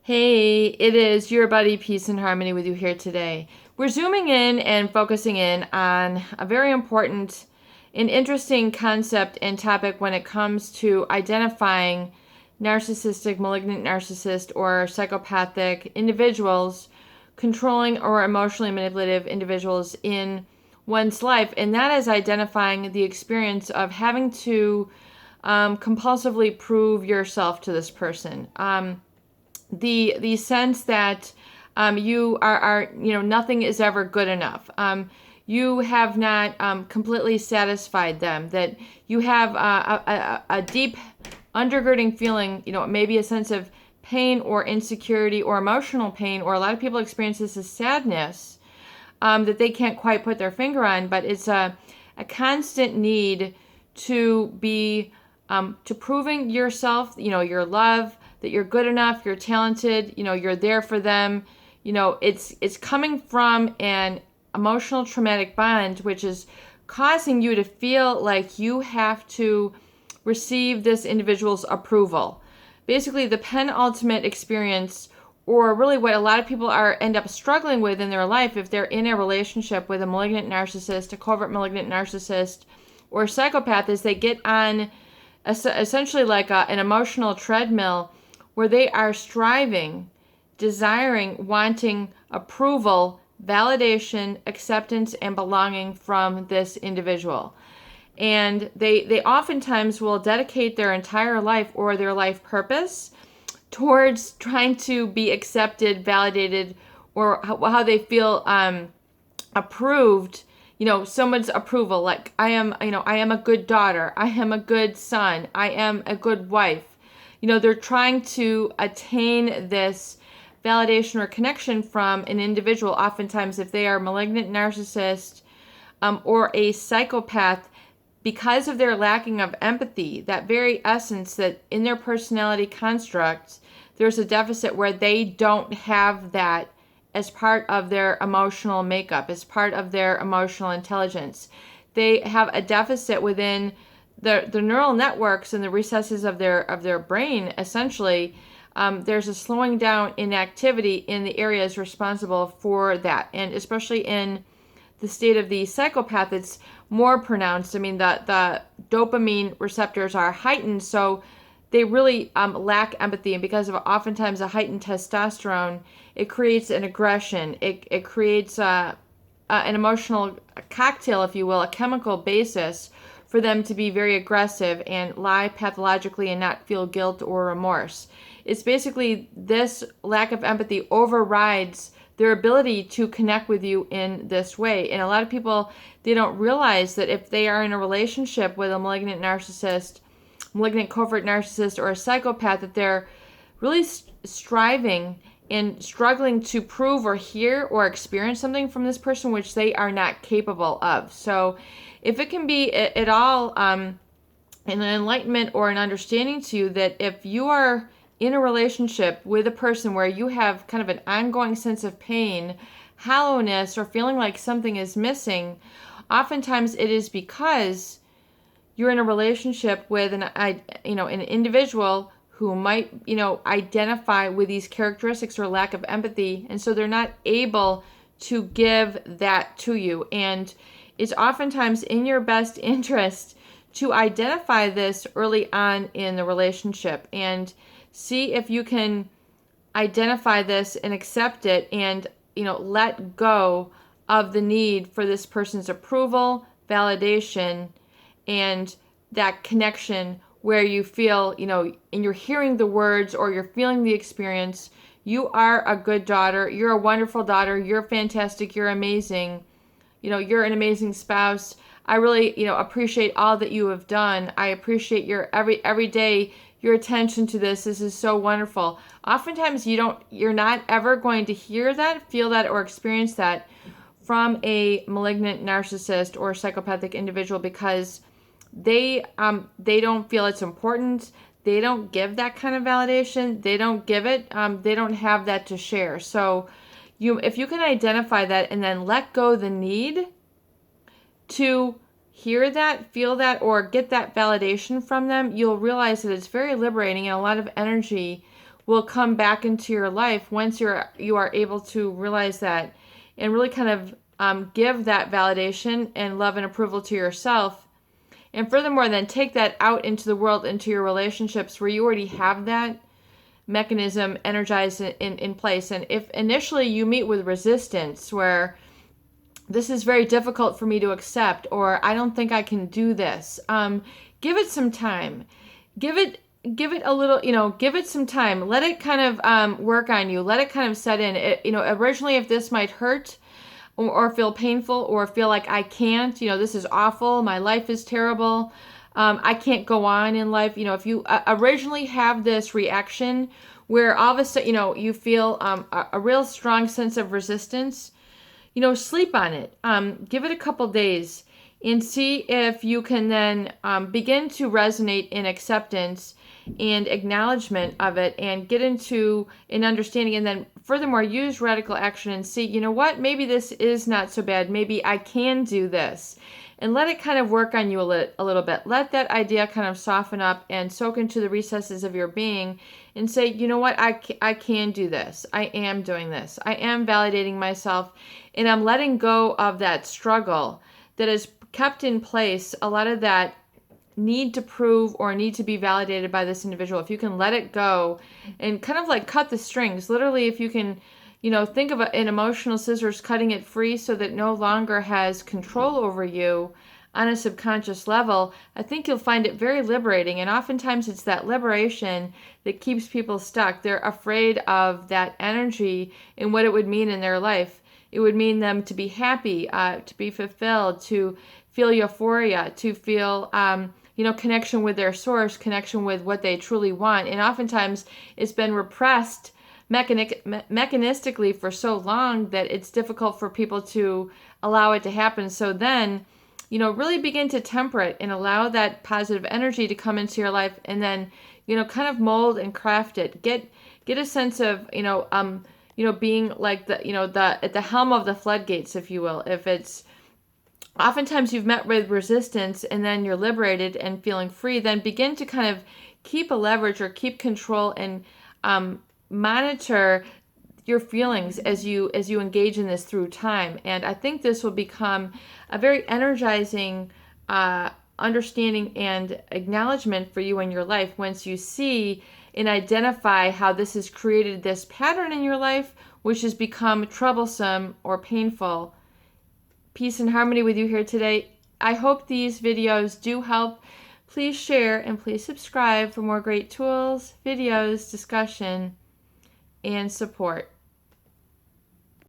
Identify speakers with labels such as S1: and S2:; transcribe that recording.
S1: Hey, it is your buddy Peace and Harmony with you here today. We're zooming in and focusing in on a very important and interesting concept and topic when it comes to identifying narcissistic, malignant narcissist, or psychopathic individuals, controlling or emotionally manipulative individuals in one's life. And that is identifying the experience of having to compulsively prove yourself to this person. The sense that you are nothing is ever good enough. You have not completely satisfied them. That you have a deep undergirding feeling, maybe a sense of pain or insecurity or emotional pain, or a lot of people experience this as sadness that they can't quite put their finger on, but it's a constant need to be to proving yourself, your love, that you're good enough, you're talented, you're there for them. It's coming from an emotional traumatic bond, which is causing you to feel like you have to receive this individual's approval. Basically, the penultimate experience, or really what a lot of people end up struggling with in their life if they're in a relationship with a malignant narcissist, a covert malignant narcissist, or a psychopath, is they get on essentially like an emotional treadmill where they are striving, desiring, wanting approval, validation, acceptance, and belonging from this individual. And they oftentimes will dedicate their entire life or their life purpose towards trying to be accepted, validated, or how they feel approved. Someone's approval, like I am a good daughter, I am a good son, I am a good wife. They're trying to attain this validation or connection from an individual. Oftentimes, if they are a malignant narcissist or a psychopath, because of their lacking of empathy, that very essence that in their personality construct, there's a deficit where they don't have that as part of their emotional makeup, as part of their emotional intelligence. They have a deficit within the neural networks and the recesses of their brain. Essentially, there's a slowing down in activity in the areas responsible for that, and especially in the state of the psychopath, it's more pronounced. I mean, the dopamine receptors are heightened, so they really lack empathy, and because of oftentimes a heightened testosterone, it creates an aggression. It creates an emotional cocktail, if you will, a chemical basis for them to be very aggressive and lie pathologically and not feel guilt or remorse. It's basically this lack of empathy overrides their ability to connect with you in this way. And a lot of people, they don't realize that if they are in a relationship with a malignant narcissist, malignant covert narcissist, or a psychopath, that they're really striving and struggling to prove or hear or experience something from this person which they are not capable of. So if it can be at all an enlightenment or an understanding to you that if you are in a relationship with a person where you have kind of an ongoing sense of pain, hollowness, or feeling like something is missing, oftentimes it is because you're in a relationship with an individual who might, identify with these characteristics or lack of empathy, and so they're not able to give that to you. And it's oftentimes in your best interest to identify this early on in the relationship and see if you can identify this and accept it and, let go of the need for this person's approval, validation, and that connection where you feel, and you're hearing the words or you're feeling the experience, you are a good daughter, you're a wonderful daughter, you're fantastic, you're amazing, you're an amazing spouse. I really, appreciate all that you have done. I appreciate your every day, your attention to this. This is so wonderful. Oftentimes you're not ever going to hear that, feel that, or experience that from a malignant narcissist or psychopathic individual because they don't feel it's important. They don't give that kind of validation. They don't give it. They don't have that to share. So if you can identify that and then let go the need to hear that, feel that, or get that validation from them, you'll realize that it's very liberating and a lot of energy will come back into your life once you are able to realize that and really kind of give that validation and love and approval to yourself. And furthermore, then take that out into the world, into your relationships where you already have that mechanism energized in place. And if initially you meet with resistance where this is very difficult for me to accept, or I don't think I can do this, give it some time. Give it a little, give it some time. Let it kind of work on you. Let it kind of set in. Originally, if this might hurt or feel painful or feel like I can't, this is awful, my life is terrible, I can't go on in life. If you originally have this reaction where all of a sudden, you feel a real strong sense of resistance, sleep on it. Give it a couple days and see if you can then begin to resonate in acceptance and acknowledgement of it and get into an understanding, and then furthermore use radical action and see, what, maybe this is not so bad, maybe I can do this, and let it kind of work on you a little bit. Let that idea kind of soften up and soak into the recesses of your being and say, what, I can do this, I am doing this, I am validating myself, and I'm letting go of that struggle that has kept in place a lot of that need to prove or need to be validated by this individual. If you can let it go and kind of like cut the strings, literally, if you can, think of an emotional scissors, cutting it free so that it no longer has control over you on a subconscious level, I think you'll find it very liberating. And oftentimes it's that liberation that keeps people stuck. They're afraid of that energy and what it would mean in their life. It would mean them to be happy, to be fulfilled, to feel euphoria, to feel connection with their source, connection with what they truly want. And oftentimes it's been repressed mechanistically for so long that it's difficult for people to allow it to happen. So then, really begin to temper it and allow that positive energy to come into your life, and then, kind of mold and craft it. Get a sense of, being like at the helm of the floodgates, if you will. If it's oftentimes you've met with resistance and then you're liberated and feeling free, then begin to kind of keep a leverage or keep control and monitor your feelings as you engage in this through time. And I think this will become a very energizing understanding and acknowledgement for you in your life once you see and identify how this has created this pattern in your life, which has become troublesome or painful. Peace and harmony with you here today. I hope these videos do help. Please share and please subscribe for more great tools, videos, discussion, and support.